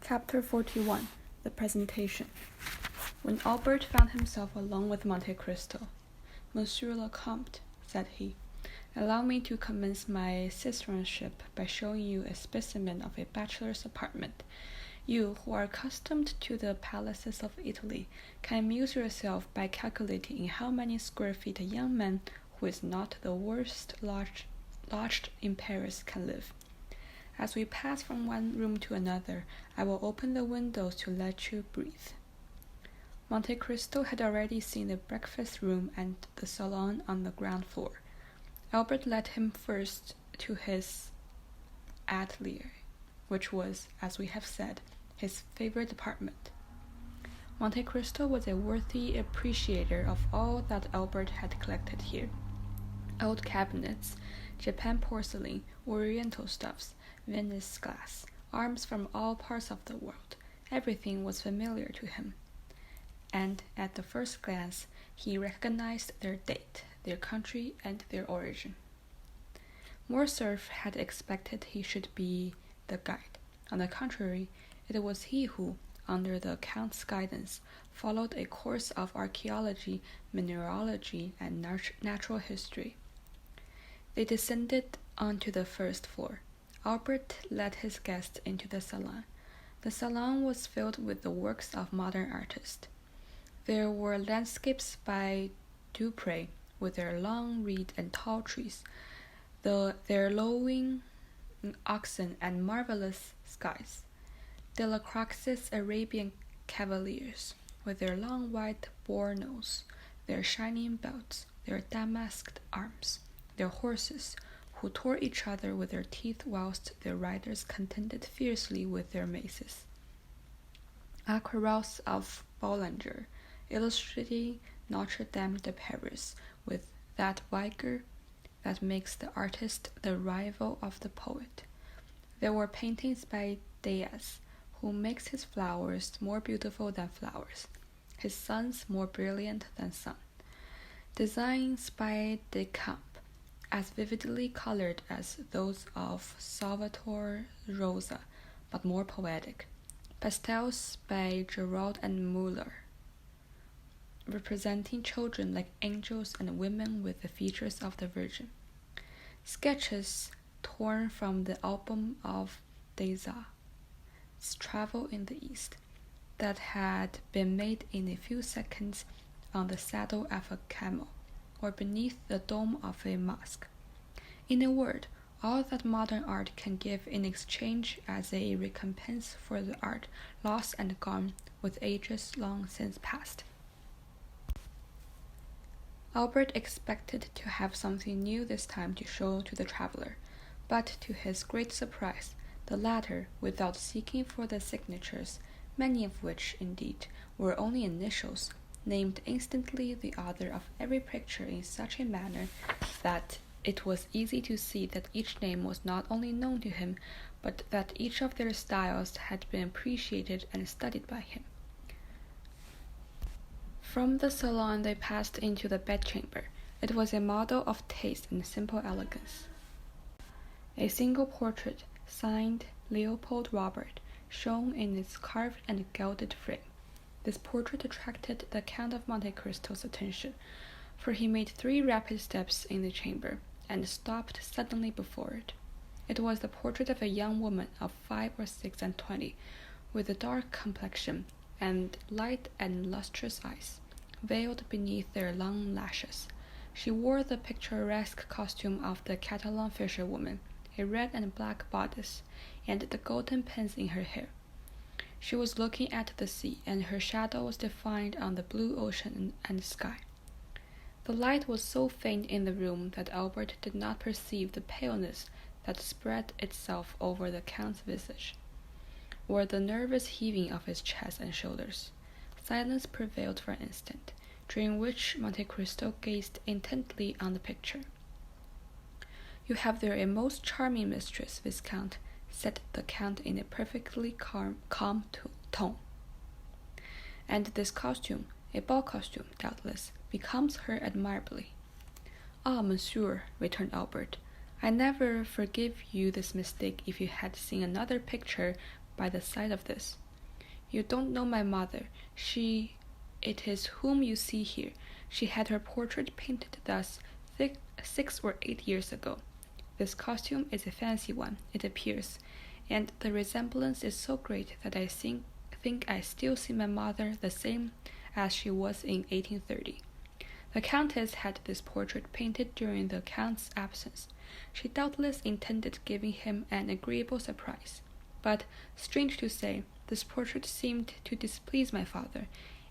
Chapter 41 The Presentation. When Albert found himself alone with Monte Cristo, "Monsieur le Comte," said he, "allow me to commence my citizenship by showing you a specimen of a bachelor's apartment. You, who are accustomed to the palaces of Italy, can amuse yourself by calculating in how many square feet a young man who is not the worst lodged in Paris can live. As we pass from one room to another, I will open the windows to let you breathe." Monte Cristo had already seen the breakfast room and the salon on the ground floor. Albert led him first to his atelier, which was, as we have said, his favorite apartment. Monte Cristo was a worthy appreciator of all that Albert had collected here. Old cabinets, Japan porcelain, Oriental stuffs, Venice glass, arms from all parts of the world. Everything was familiar to him, and at the first glance he recognized their date, their country, and their origin. Morcerf had expected he should be the guide. On the contrary, it was he who, under the Count's guidance, followed a course of archaeology, mineralogy, and natural history. They descended onto the first floor. Albert led his guests into the salon. The salon was filled with the works of modern artists. There were landscapes by Dumas, with their long reed and tall trees, their lowing oxen and marvelous skies. Delacroix's Arabian cavaliers, with their long white boar nose, their shining belts, their damasked arms, their horses, who tore each other with their teeth whilst their riders contended fiercely with their maces. Aquarelles of Boulanger, illustrating Notre Dame de Paris with that vigor that makes the artist the rival of the poet. There were paintings by Diaz, who makes his flowers more beautiful than flowers, his suns more brilliant than sun. Designs by Decamps, as vividly colored as those of Salvator Rosa, but more poetic. Pastels by Giraud and Muller, representing children like angels and women with the features of the Virgin. Sketches torn from the album of Desa's Travel in the East, that had been made in a few seconds on the saddle of a camel, or beneath the dome of a mosque. In a word, all that modern art can give in exchange as a recompense for the art lost and gone with ages long since past. Albert expected to have something new this time to show to the traveler, but to his great surprise, the latter, without seeking for the signatures, many of which, indeed, were only initials, named instantly the author of every picture in such a manner that it was easy to see that each name was not only known to him, but that each of their styles had been appreciated and studied by him. From the salon they passed into the bedchamber. It was a model of taste and simple elegance. A single portrait, signed Leopold Robert, shone in its carved and gilded frame. This portrait attracted the Count of Monte Cristo's attention, for he made 3 rapid steps in the chamber, and stopped suddenly before it. It was the portrait of a young woman of 5 or 6 and 20, with a dark complexion, and light and lustrous eyes, veiled beneath their long lashes. She wore the picturesque costume of the Catalan fisherwoman, a red and black bodice, and the golden pins in her hair. She was looking at the sea, and her shadow was defined on the blue ocean and sky. The light was so faint in the room that Albert did not perceive the paleness that spread itself over the Count's visage, or the nervous heaving of his chest and shoulders. Silence prevailed for an instant, during which Monte Cristo gazed intently on the picture. "You have there a most charming mistress, Viscount," said the Count in a perfectly calm tone. "And this costume, a ball costume, doubtless, becomes her admirably." "Ah, monsieur," returned Albert, "I never forgive you this mistake if you had seen another picture by the sight of this. You don't know my mother. It is whom you see here. She had her portrait painted thus 6 or 8 years ago. This costume is a fancy one, it appears, and the resemblance is so great that I think I still see my mother the same as she was in 1830. The Countess had this portrait painted during the Count's absence. She doubtless intended giving him an agreeable surprise. But, strange to say, this portrait seemed to displease my father,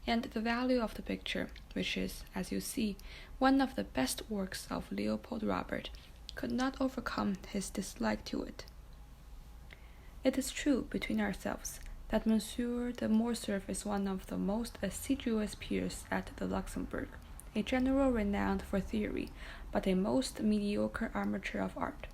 and the value of the picture, which is, as you see, one of the best works of Leopold Robert, could not overcome his dislike to it. It is true, between ourselves, that Monsieur de Morcerf is one of the most assiduous peers at the Luxembourg, a general renowned for theory, but a most mediocre amateur of art.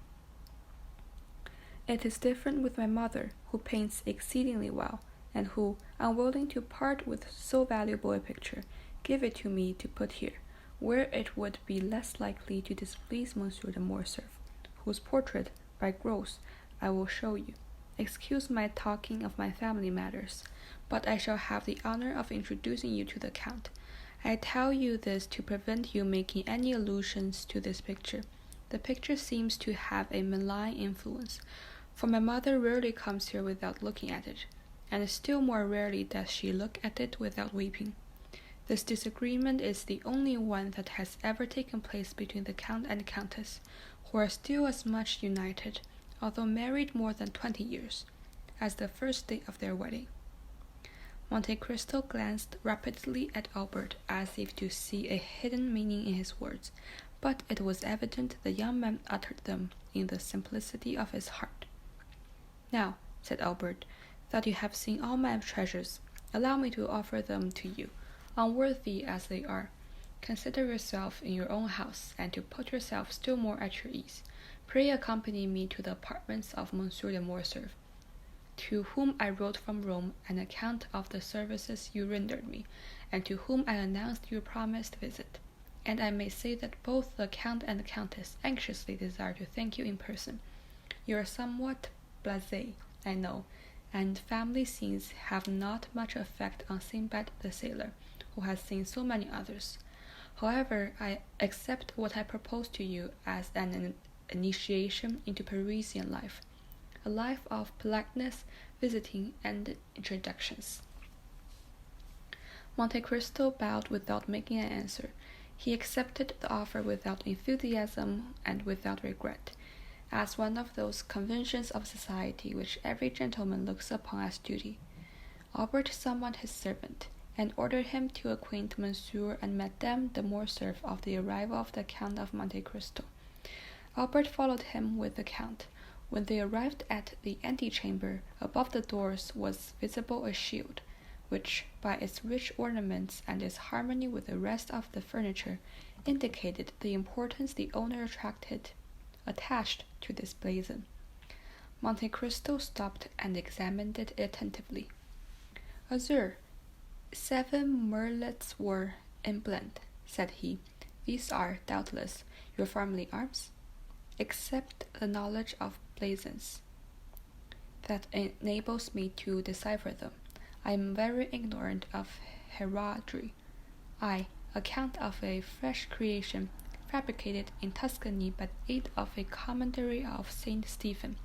It is different with my mother, who paints exceedingly well, and who, unwilling to part with so valuable a picture, gave it to me to put here, where it would be less likely to displease Monsieur de Morcerf, whose portrait, by Gros, I will show you. Excuse my talking of my family matters, but I shall have the honor of introducing you to the Count. I tell you this to prevent you making any allusions to this picture. The picture seems to have a malign influence, for my mother rarely comes here without looking at it, and still more rarely does she look at it without weeping. This disagreement is the only one that has ever taken place between the Count and Countess, who are still as much united, although married more than 20 years, as the first day of their wedding. Monte Cristo glanced rapidly at Albert as if to see a hidden meaning in his words, but it was evident the young man uttered them in the simplicity of his heart. Now, said Albert, that you have seen all my treasures, allow me to offer them to you, unworthy as they are. Consider yourself in your own house, and to put yourself still more at your ease, pray accompany me to the apartments of Monsieur de Morcerf, to whom I wrote from Rome an account of the services you rendered me, and to whom I announced your promised visit. And I may say that both the Count and the Countess anxiously desire to thank you in person. You are somewhat blasé, I know, and family scenes have not much effect on Sinbad the sailor, who has seen so many others. However, I accept what I propose to you as an initiation into Parisian life, a life of politeness, visiting, and introductions. Monte Cristo bowed without making an answer. He accepted the offer without enthusiasm and without regret, as one of those conventions of society which every gentleman looks upon as duty. Albert summoned his servant, and ordered him to acquaint Monsieur and Madame de Morcerf of the arrival of the Count of Monte Cristo. Albert followed him with the Count. When they arrived at the antechamber, above the doors was visible a shield, which, by its rich ornaments and its harmony with the rest of the furniture, indicated the importance the owner attached to this blazon. Monte Cristo stopped and examined it attentively. Azure, 7 merlets were emblazoned, said he. These are, doubtless, your family arms? Except the knowledge of blazons that enables me to decipher them. I am very ignorant of heraldry. I, account of a fresh creation, fabricated in Tuscany by aid of a commentary of Saint Stephen,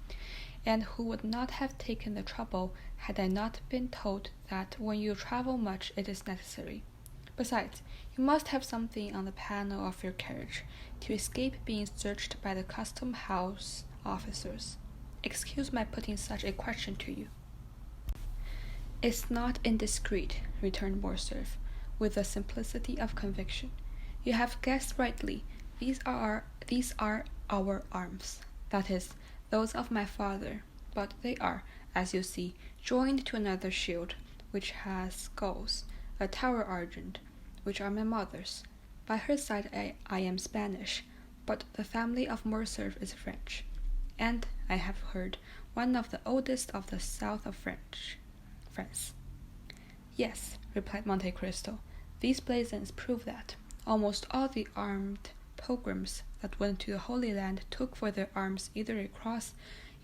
and who would not have taken the trouble had I not been told that when you travel much it is necessary. Besides, you must have something on the panel of your carriage to escape being searched by the custom-house officers. Excuse my putting such a question to you. It's not indiscreet, returned Morcerf, with the simplicity of conviction. You have guessed rightly. These are our arms, that is, those of my father, but they are, as you see, joined to another shield, which has skulls, a tower argent, which are my mother's. By her side I am Spanish, but the family of Morcerf is French, and, I have heard, one of the oldest of the south of France. Yes, replied Monte Cristo, these blazons prove that. Almost all the armed pilgrims that went to the Holy Land took for their arms either a cross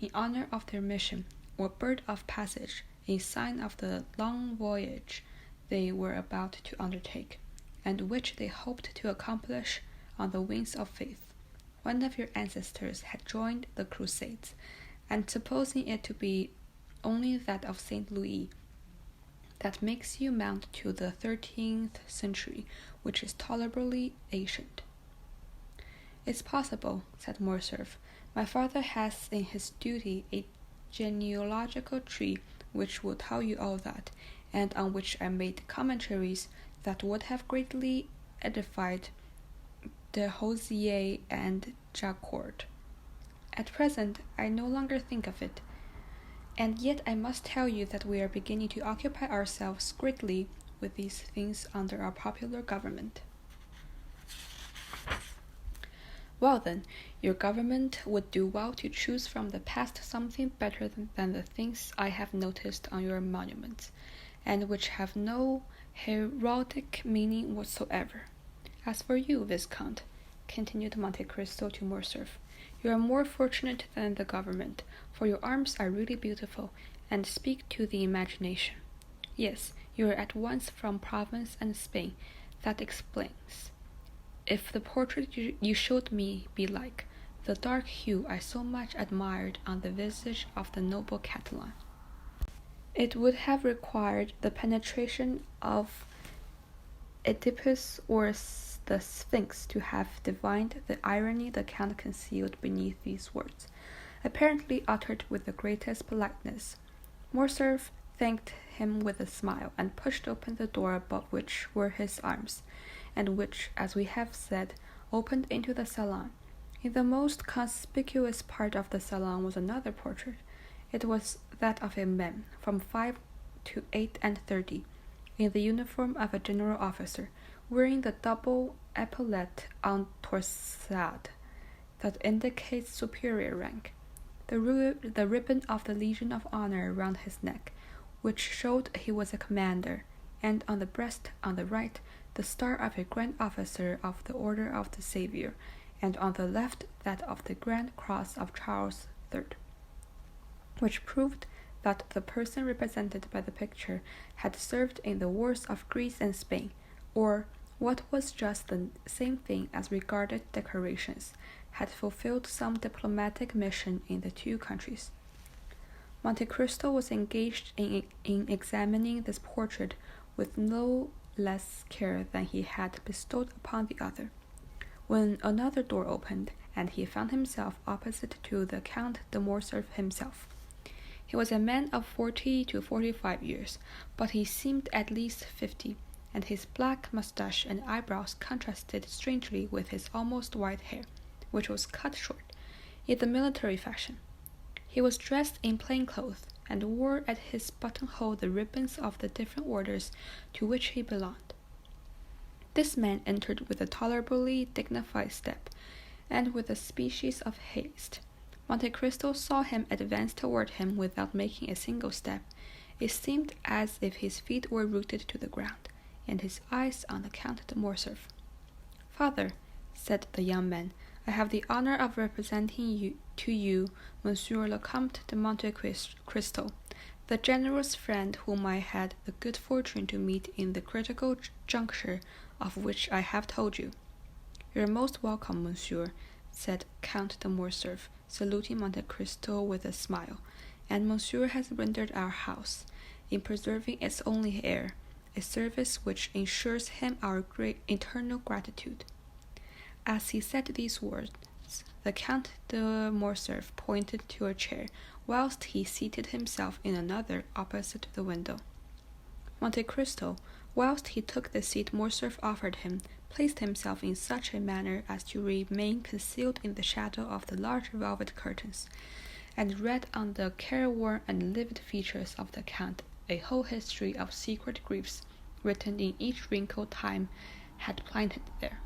in honor of their mission, or bird of passage, a sign of the long voyage they were about to undertake, and which they hoped to accomplish on the wings of faith. One of your ancestors had joined the Crusades, and supposing it to be only that of Saint Louis, that makes you mount to the 13th century, which is tolerably ancient. It's possible, said Morcerf. My father has in his duty a genealogical tree which will tell you all that, and on which I made commentaries that would have greatly edified de Hosier and Jacquard. At present, I no longer think of it, and yet I must tell you that we are beginning to occupy ourselves greatly with these things under our popular government. Well then, your government would do well to choose from the past something better than the things I have noticed on your monuments, and which have no heraldic meaning whatsoever. As for you, Viscount, continued Monte Cristo to Morcerf, you are more fortunate than the government, for your arms are really beautiful, and speak to the imagination. Yes, you are at once from Provence and Spain. That explains. If the portrait you showed me be like the dark hue I so much admired on the visage of the noble Catalan, it would have required the penetration of Oedipus or the Sphinx to have divined the irony the Count concealed beneath these words, apparently uttered with the greatest politeness. Morcerf thanked him with a smile, and pushed open the door above which were his arms, and which, as we have said, opened into the salon. In the most conspicuous part of the salon was another portrait. It was that of a man, from 5 to 38, in the uniform of a general officer, wearing the double epaulette entorsade that indicates superior rank, the ribbon of the Legion of Honor round his neck, which showed he was a commander, and on the breast, on the right, the star of a grand officer of the Order of the Saviour, and on the left that of the Grand Cross of Charles III, which proved that the person represented by the picture had served in the wars of Greece and Spain, or, what was just the same thing as regarded decorations, had fulfilled some diplomatic mission in the two countries. Monte Cristo was engaged in examining this portrait with no less care than he had bestowed upon the other, when another door opened, and he found himself opposite to the Count de Morcerf himself. He was a man of 40 to 45 years, but he seemed at least 50, and his black mustache and eyebrows contrasted strangely with his almost white hair, which was cut short, in the military fashion. He was dressed in plain clothes, and wore at his buttonhole the ribbons of the different orders to which he belonged. This man entered with a tolerably dignified step, and with a species of haste. Monte Cristo saw him advance toward him without making a single step. It seemed as if his feet were rooted to the ground, and his eyes on the Count de Morcerf. "Father," said the young man, "I have the honor of representing to you Monsieur le Comte de Monte Cristo, the generous friend whom I had the good fortune to meet in the critical juncture of which I have told you." "You are most welcome, monsieur," said Count de Morcerf, saluting Monte Cristo with a smile, "and monsieur has rendered our house, in preserving its only heir, a service which ensures him our great eternal gratitude." As he said these words, the Count de Morcerf pointed to a chair, whilst he seated himself in another opposite the window. Monte Cristo, whilst he took the seat Morcerf offered him, placed himself in such a manner as to remain concealed in the shadow of the large velvet curtains, and read on the careworn and livid features of the Count a whole history of secret griefs, written in each wrinkle time had planted there.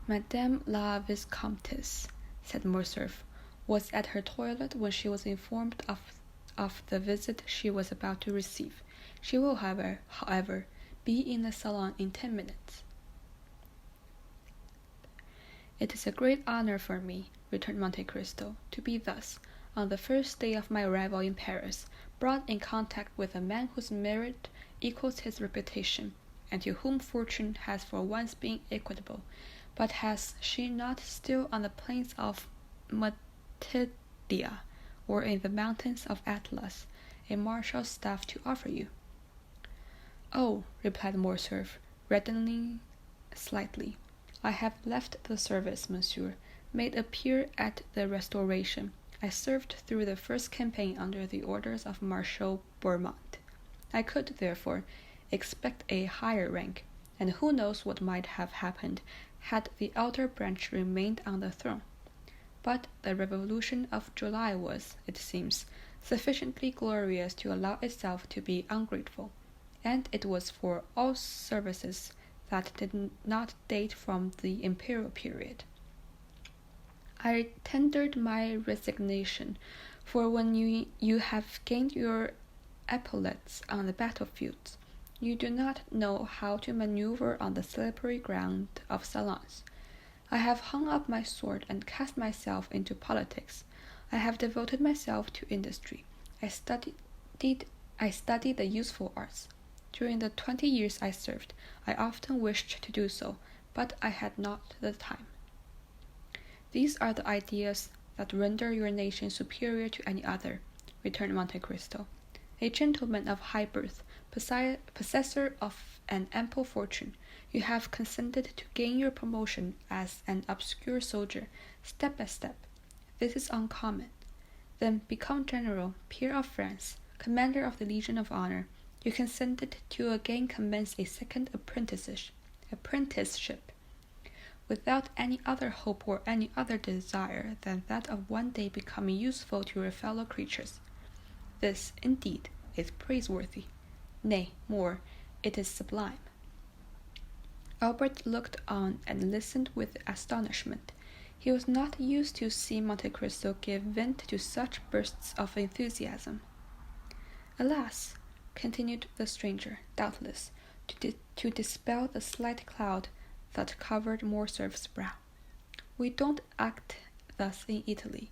"Madame la Viscomtesse," said Morcerf, "was at her toilet when she was informed of the visit she was about to receive. She will, however, be in the salon in 10 minutes." "It is a great honor for me," returned Monte Cristo, "to be thus, on the first day of my arrival in Paris, brought in contact with a man whose merit equals his reputation, and to whom fortune has for once been equitable, but has she not still on the plains of Monte or in the mountains of Atlas a marshal's staff to offer you? Oh, replied Morcerf, reddening slightly, I have left the service, monsieur, made a peer at the Restoration. I served through the first campaign under the orders of Marshal Bourmont. I could, therefore, expect a higher rank, and who knows what might have happened had the elder branch remained on the throne. But the Revolution of July was, it seems, sufficiently glorious to allow itself to be ungrateful, and it was for all services that did not date from the imperial period. I tendered my resignation, for when you have gained your epaulettes on the battlefields, you do not know how to maneuver on the slippery ground of salons. I have hung up my sword and cast myself into politics. I have devoted myself to industry. I studied the useful arts. During the 20 years I served, I often wished to do so, but I had not the time. These are the ideas that render your nation superior to any other, returned Monte Cristo. A gentleman of high birth, possessor of an ample fortune, you have consented to gain your promotion as an obscure soldier, step by step. This is uncommon. Then become general, peer of France, commander of the Legion of Honor. You consented to again commence a second apprenticeship, without any other hope or any other desire than that of one day becoming useful to your fellow creatures. This, indeed, is praiseworthy. Nay, more, it is sublime. Albert looked on and listened with astonishment. He was not used to see Monte Cristo give vent to such bursts of enthusiasm. Alas, continued the stranger, doubtless, to dispel the slight cloud that covered Morcerf's brow, we don't act thus in Italy.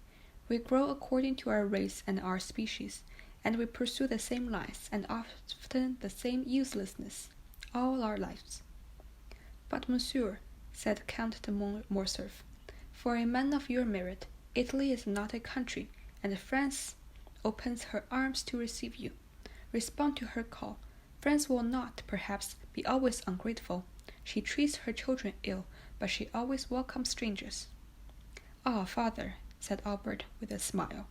We grow according to our race and our species, and we pursue the same lines and often the same uselessness all our lives. But, monsieur, said Count de Morcerf, for a man of your merit, Italy is not a country, and France opens her arms to receive you. Respond to her call. France will not, perhaps, be always ungrateful. She treats her children ill, but she always welcomes strangers. Ah, father, said Albert with a smile,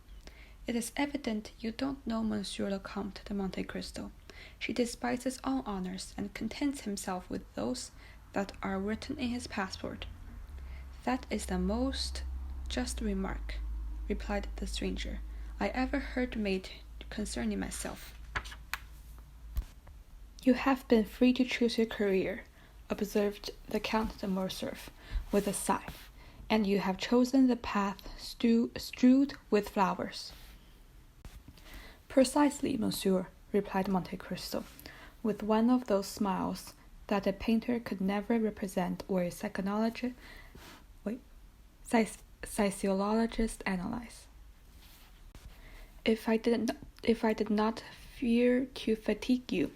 it is evident you don't know Monsieur le Comte de Monte Cristo. She despises all honors and contents himself with those that are written in his passport. That is the most just remark, replied the stranger, I ever heard made concerning myself. You have been free to choose your career, observed the Count de Morcerf with a sigh, and you have chosen the path strewed with flowers. Precisely, monsieur, replied Monte Cristo, with one of those smiles that a painter could never represent or a sociologist analyze. If I did not fear to fatigue you,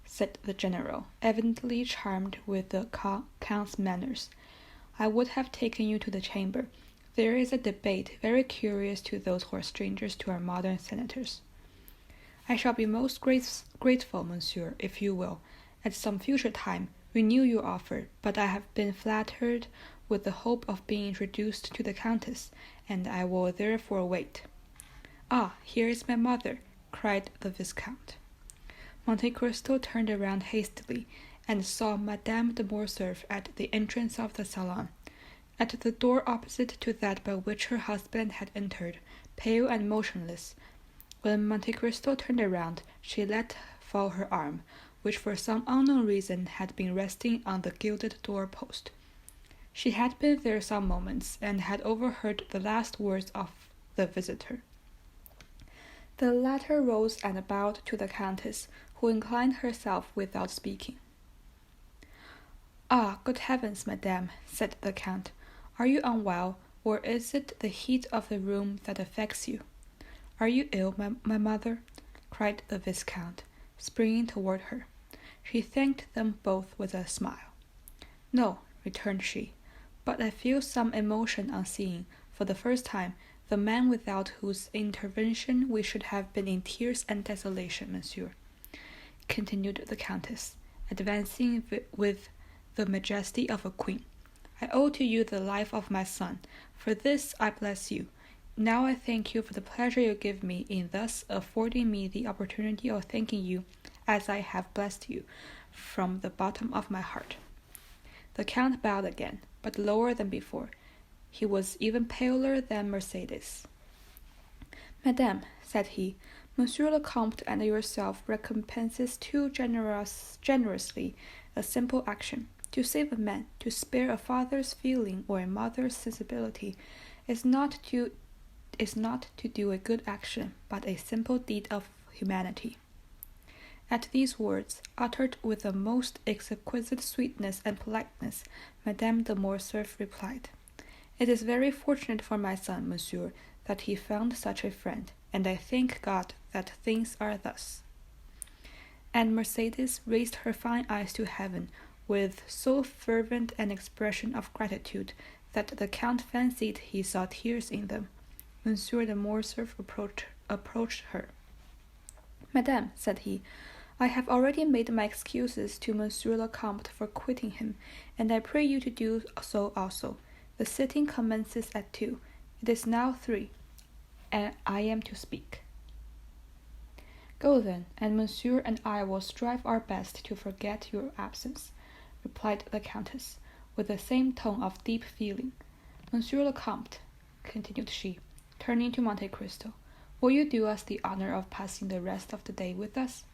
said the general, evidently charmed with the Count's manners, I would have taken you to the chamber. There is a debate very curious to those who are strangers to our modern senators. I shall be most grateful, monsieur, if you will, at some future time, renew your offer, but I have been flattered with the hope of being introduced to the Countess, and I will therefore wait. Ah, here is my mother, cried the Viscount. Monte Cristo turned around hastily, and saw Madame de Morcerf at the entrance of the salon, at the door opposite to that by which her husband had entered, pale and motionless. When Monte Cristo turned around, she let fall her arm, which for some unknown reason had been resting on the gilded door-post. She had been there some moments, and had overheard the last words of the visitor. The latter rose and bowed to the Countess, who inclined herself without speaking. Ah, good heavens, madame, said the Count, are you unwell, or is it the heat of the room that affects you? "Are you ill, my mother?" cried the Viscount, springing toward her. She thanked them both with a smile. "No," returned she, "but I feel some emotion on seeing, for the first time, the man without whose intervention we should have been in tears and desolation, monsieur," continued the Countess, advancing with the majesty of a queen. "I owe to you the life of my son. For this I bless you. Now I thank you for the pleasure you give me in thus affording me the opportunity of thanking you as I have blessed you from the bottom of my heart." The Count bowed again, but lower than before. He was even paler than Mercedes. "Madame," said he, "Monsieur le Comte and yourself recompenses too generously a simple action. To save a man, to spare a father's feeling or a mother's sensibility, is not to do a good action, but a simple deed of humanity." At these words, uttered with the most exquisite sweetness and politeness, Madame de Morcerf replied, "It is very fortunate for my son, monsieur, that he found such a friend, and I thank God that things are thus." And Mercedes raised her fine eyes to heaven with so fervent an expression of gratitude that the Count fancied he saw tears in them. Monsieur de Morcerf approached her. "Madame," said he, "I have already made my excuses to Monsieur le Comte for quitting him, and I pray you to do so also. The sitting commences at 2. It is now 3, and I am to speak." "Go then, and Monsieur and I will strive our best to forget your absence," replied the Countess, with the same tone of deep feeling. "Monsieur le Comte," continued she, turning to Monte Cristo, "will you do us the honor of passing the rest of the day with us?"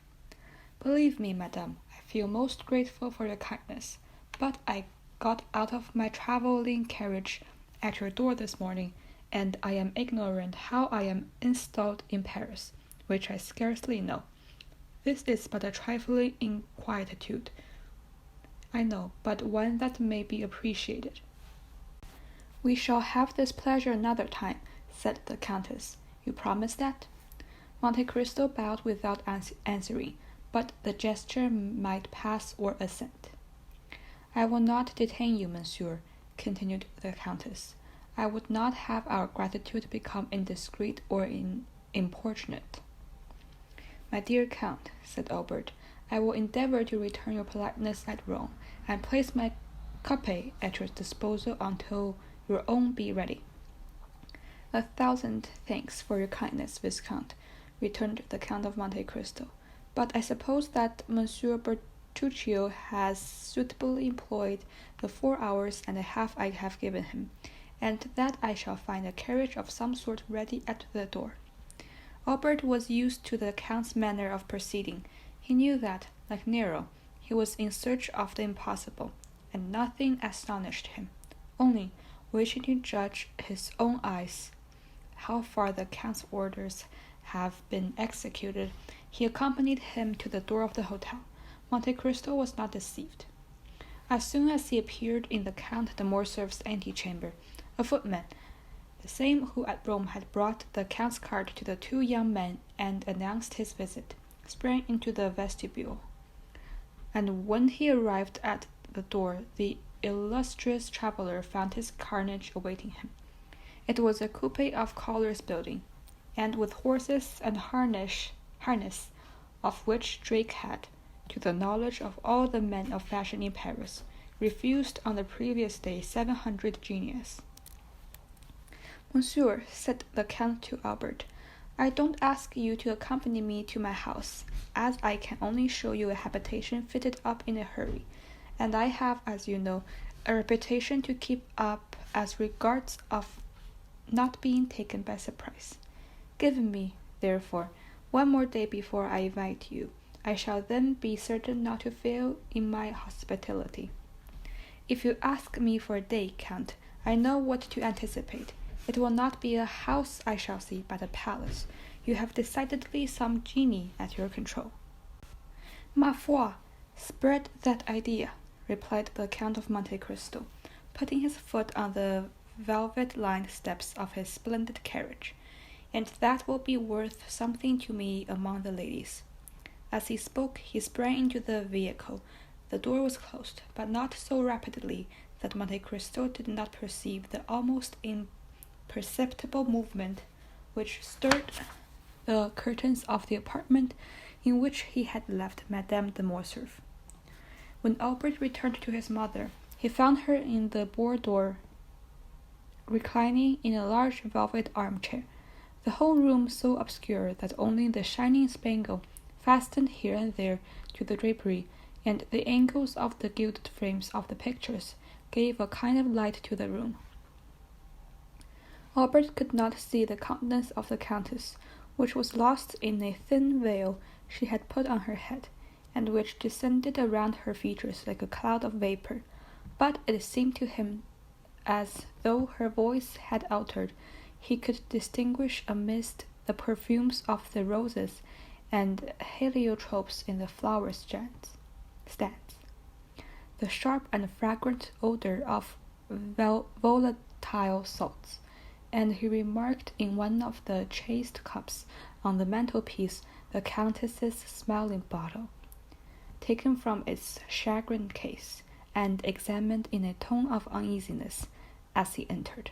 "Believe me, madame, I feel most grateful for your kindness, but I got out of my travelling carriage at your door this morning, and I am ignorant how I am installed in Paris, which I scarcely know. This is but a trifling inquietude, I know, but one that may be appreciated." "We shall have this pleasure another time," said the Countess. "You promise that?" Monte Cristo bowed without answering, but the gesture might pass or assent. "I will not detain you, monsieur," continued the Countess. "I would not have our gratitude become indiscreet or importunate." "My dear Count," said Albert, "I will endeavor to return your politeness at Rome, and place my copy at your disposal until your own be ready." "A thousand thanks for your kindness, Viscount," returned the Count of Monte Cristo, "but I suppose that Monsieur Bertuccio has suitably employed the 4 hours and a half I have given him, and that I shall find a carriage of some sort ready at the door." Albert was used to the Count's manner of proceeding. He knew that, like Nero, he was in search of the impossible, and nothing astonished him. Only, wishing to judge his own eyes how far the Count's orders have been executed, he accompanied him to the door of the hotel. Monte Cristo was not deceived. As soon as he appeared in the Count de Morcerf's antechamber, a footman, the same who at Rome had brought the Count's card to the 2 young men and announced his visit, sprang into the vestibule. And when he arrived at the door, the illustrious traveler found his carriage awaiting him. It was a coupe of colors building, and with horses and harness, of which Drake had, to the knowledge of all the men of fashion in Paris, refused on the previous day 700 guineas. "Monsieur," said the Count to Albert, "I don't ask you to accompany me to my house, as I can only show you a habitation fitted up in a hurry, and I have, as you know, a reputation to keep up as regards of not being taken by surprise. Give me, therefore, 1 more day before I invite you. I shall then be certain not to fail in my hospitality. If you ask me for a day, Count, I know what to anticipate. It will not be a house I shall see, but a palace. You have decidedly some genie at your control." "Ma foi, spread that idea," replied the Count of Monte Cristo, putting his foot on the velvet-lined steps of his splendid carriage. and that will be worth something to me among the ladies." As he spoke, he sprang into the vehicle. The door was closed, but not so rapidly that Monte Cristo did not perceive the almost imperceptible movement which stirred the curtains of the apartment in which he had left Madame de Morcerf. When Albert returned to his mother, he found her in the boudoir, reclining in a large velvet armchair, the whole room so obscure that only the shining spangle, fastened here and there to the drapery, and the angles of the gilded frames of the pictures, gave a kind of light to the room. Albert could not see the countenance of the Countess, which was lost in a thin veil she had put on her head, and which descended around her features like a cloud of vapor, but it seemed to him as though her voice had altered. He could distinguish amidst the perfumes of the roses and heliotropes in the flower stands the sharp and fragrant odor of volatile salts, and he remarked in one of the chased cups on the mantelpiece the Countess's smelling bottle, taken from its shagreen case, and examined in a tone of uneasiness as he entered.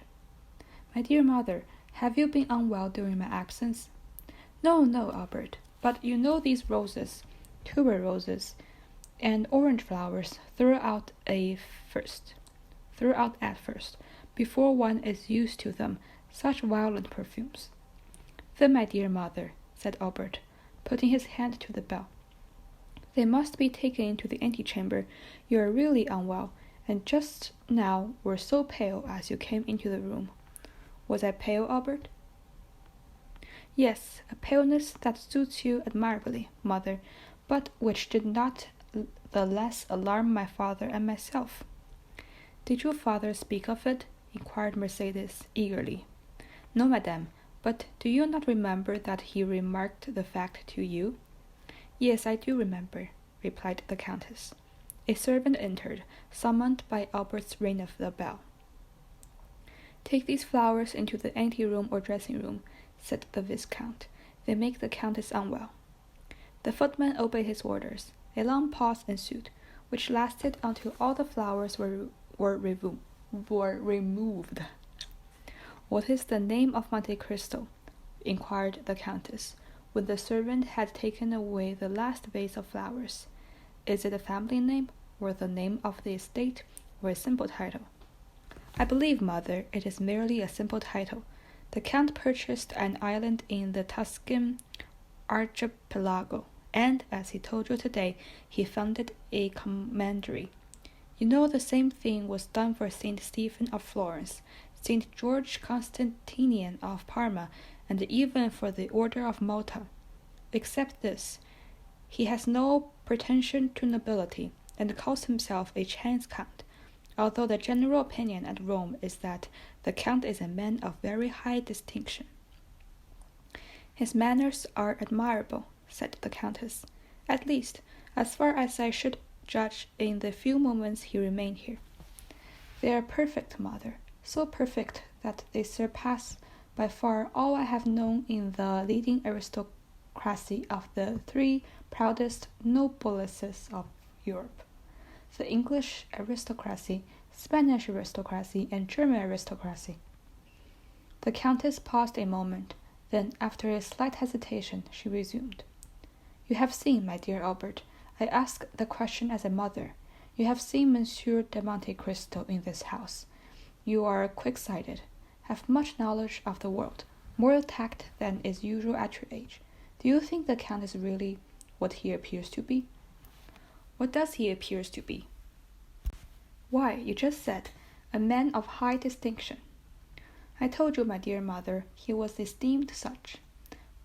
"My dear mother, have you been unwell during my absence?" "No, no, Albert, but you know these roses, tuber roses, and orange flowers throughout at first, before one is used to them, such violent perfumes." "Then, my dear mother," said Albert, putting his hand to the bell, "they must be taken into the antechamber. You are really unwell, and just now were so pale as you came into the room." "Was I pale, Albert?" "Yes, a paleness that suits you admirably, mother, but which did not the less alarm my father and myself." "Did your father speak of it?" inquired Mercedes eagerly. "No, madame, but do you not remember that he remarked the fact to you?" "Yes, I do remember," replied the Countess. A servant entered, summoned by Albert's ring of the bell. "Take these flowers into the ante-room or dressing-room," said the Viscount. "They make the Countess unwell." The footman obeyed his orders. A long pause ensued, which lasted until all the flowers were removed. "What is the name of Monte Cristo?" inquired the Countess, when the servant had taken away the last vase of flowers. "Is it a family name, or the name of the estate, or a simple title?" "I believe, mother, it is merely a simple title. The Count purchased an island in the Tuscan archipelago, and, as he told you today, he founded a commandery. You know the same thing was done for Saint Stephen of Florence, Saint George Constantinian of Parma, and even for the Order of Malta. Except this, he has no pretension to nobility, and calls himself a chance count, although the general opinion at Rome is that the Count is a man of very high distinction." "His manners are admirable," said the Countess, "at least, as far as I should judge in the few moments he remained here." "They are perfect, mother, so perfect that they surpass by far all I have known in the leading aristocracy of the three proudest noblesses of Europe, the English aristocracy, Spanish aristocracy, and German aristocracy." The Countess paused a moment, then, after a slight hesitation, she resumed. "You have seen, my dear Albert, I ask the question as a mother, you have seen Monsieur de Monte Cristo in this house. You are quick-sighted, have much knowledge of the world, more tact than is usual at your age. Do you think the Count is really what he appears to be?" "What does he appear to be?" "Why, you just said, a man of high distinction." "I told you, my dear mother, he was esteemed such.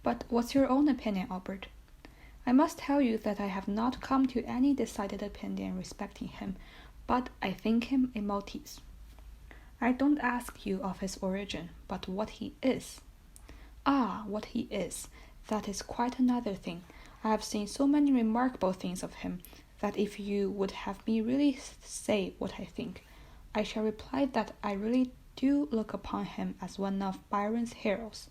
But what's your own opinion, Albert?" "I must tell you that I have not come to any decided opinion respecting him, but I think him a Maltese." "I don't ask you of his origin, but what he is." "Ah, what he is, that is quite another thing. I have seen so many remarkable things of him, that if you would have me really say what I think, I shall reply that I really do look upon him as one of Byron's heroes.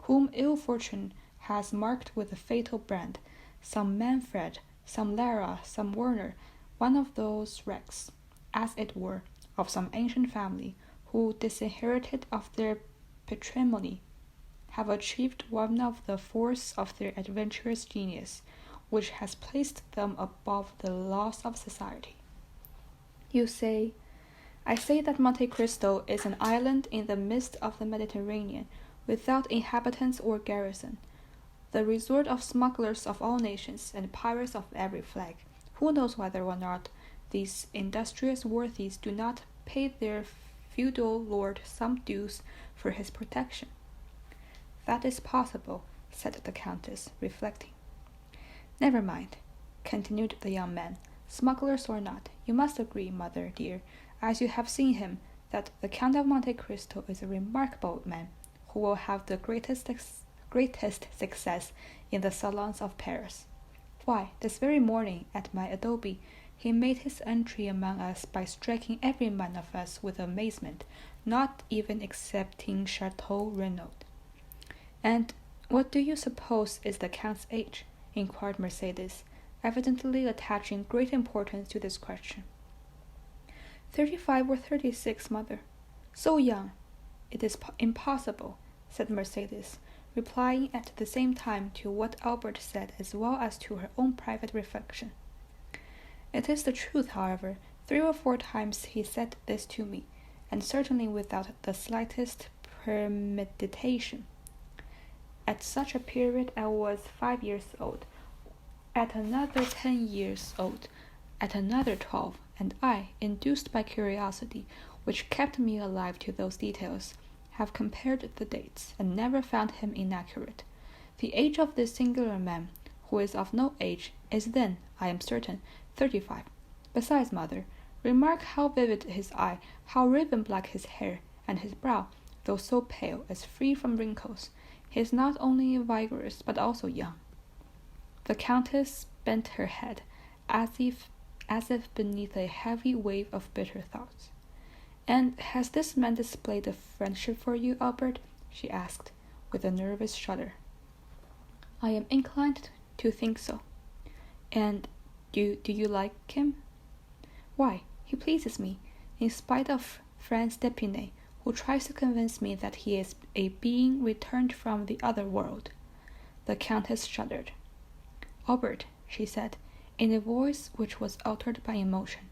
whom ill fortune has marked with a fatal brand, some Manfred, some Lara, some Werner, one of those wrecks, as it were, of some ancient family, who, disinherited of their patrimony, have achieved one of the force of their adventurous genius, which has placed them above the laws of society. You say, I say that Monte Cristo is an island in the midst of the Mediterranean, without inhabitants or garrison, the resort of smugglers of all nations and pirates of every flag. Who knows whether or not these industrious worthies do not pay their feudal lord some dues for his protection? That is possible, said the Countess, reflecting. Never mind, continued the young man. Smugglers or not, you must agree, mother dear, as you have seen him, that the Count of Monte Cristo is a remarkable man, who will have the greatest success in the salons of Paris. Why, this very morning, at my adobe, he made his entry among us by striking every man of us with amazement, not even excepting Chateau Renaud. And what do you suppose is the Count's age? Inquired Mercedes, evidently attaching great importance to this question. 35 or 36, mother. So young. It is impossible, said Mercedes, replying at the same time to what Albert said as well as to her own private reflection. It is the truth, however. 3 or 4 times he said this to me, and certainly without the slightest premeditation. At such a period I was 5 years old, at another 10 years old, at another 12, and I, induced by curiosity, which kept me alive to those details, have compared the dates, and never found him inaccurate. The age of this singular man, who is of no age, is then, I am certain, 35. Besides, mother, remark how vivid his eye, how raven-black his hair, and his brow, though so pale, is free from wrinkles. He is not only vigorous, but also young. The Countess bent her head, as if beneath a heavy wave of bitter thoughts. And has this man displayed a friendship for you, Albert? She asked, with a nervous shudder. I am inclined to think so. And do you like him? Why, he pleases me, in spite of Franz d'Épinay, who tries to convince me that he is a being returned from the other world. The Countess shuddered. Albert, she said, in a voice which was altered by emotion,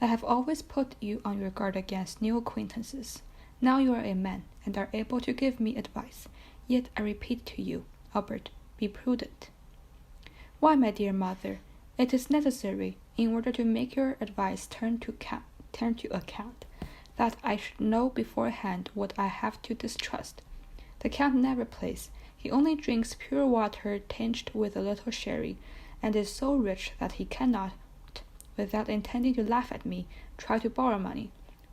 I have always put you on your guard against new acquaintances. Now you are a man, and are able to give me advice. Yet I repeat to you, Albert, be prudent. Why, my dear mother, it is necessary, in order to make your advice turn to account, that I should know beforehand what I have to distrust. The Count never plays. He only drinks pure water tinged with a little sherry, and is so rich that he cannot, without intending to laugh at me, try to borrow money.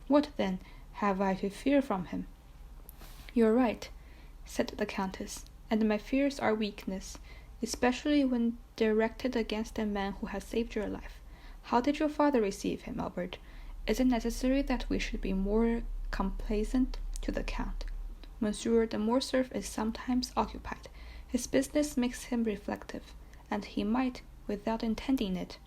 What, then, have I to fear from him? You are right, said the Countess, and my fears are weakness, especially when directed against a man who has saved your life. How did your father receive him, Albert? Is it necessary that we should be more complaisant to the Count? Monsieur de Morcerf is sometimes occupied. His business makes him reflective, and he might, without intending it.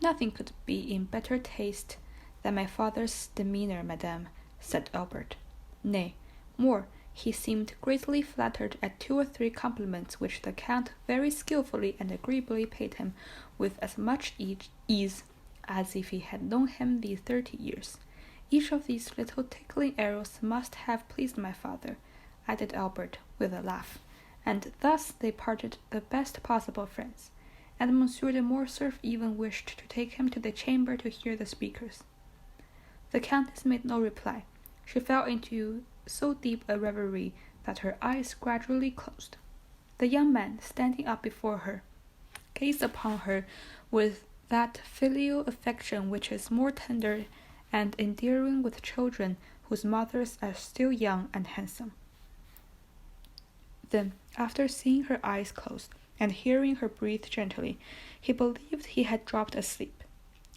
Nothing could be in better taste than my father's demeanor, madame, said Albert. Nay, more, he seemed greatly flattered at 2 or 3 compliments which the Count very skilfully and agreeably paid him with as much ease as if he had known him these 30 years. Each of these little tickling arrows must have pleased my father, added Albert, with a laugh, and thus they parted the best possible friends, and Monsieur de Morcerf even wished to take him to the chamber to hear the speakers. The Countess made no reply. She fell into so deep a reverie that her eyes gradually closed. The young man, standing up before her, gazed upon her with that filial affection which is more tender and endearing with children whose mothers are still young and handsome. Then, after seeing her eyes close and hearing her breathe gently, he believed he had dropped asleep,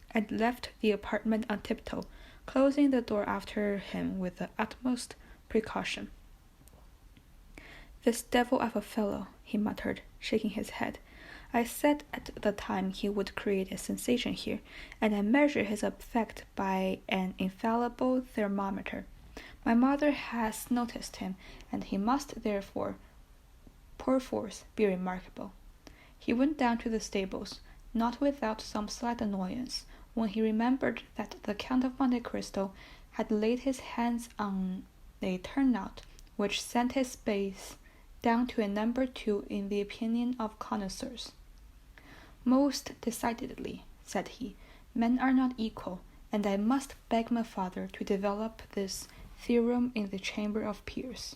and left the apartment on tiptoe, closing the door after him with the utmost precaution. "This devil of a fellow," he muttered, shaking his head. "I said at the time he would create a sensation here, and I measure his effect by an infallible thermometer. My mother has noticed him, and he must therefore perforce be remarkable." He went down to the stables, not without some slight annoyance, when he remembered that the Count of Monte Cristo had laid his hands on a turnout which sent his base down to a number 2 in the opinion of connoisseurs. "Most decidedly," said he, "men are not equal, and I must beg my father to develop this theorem in the Chamber of Peers."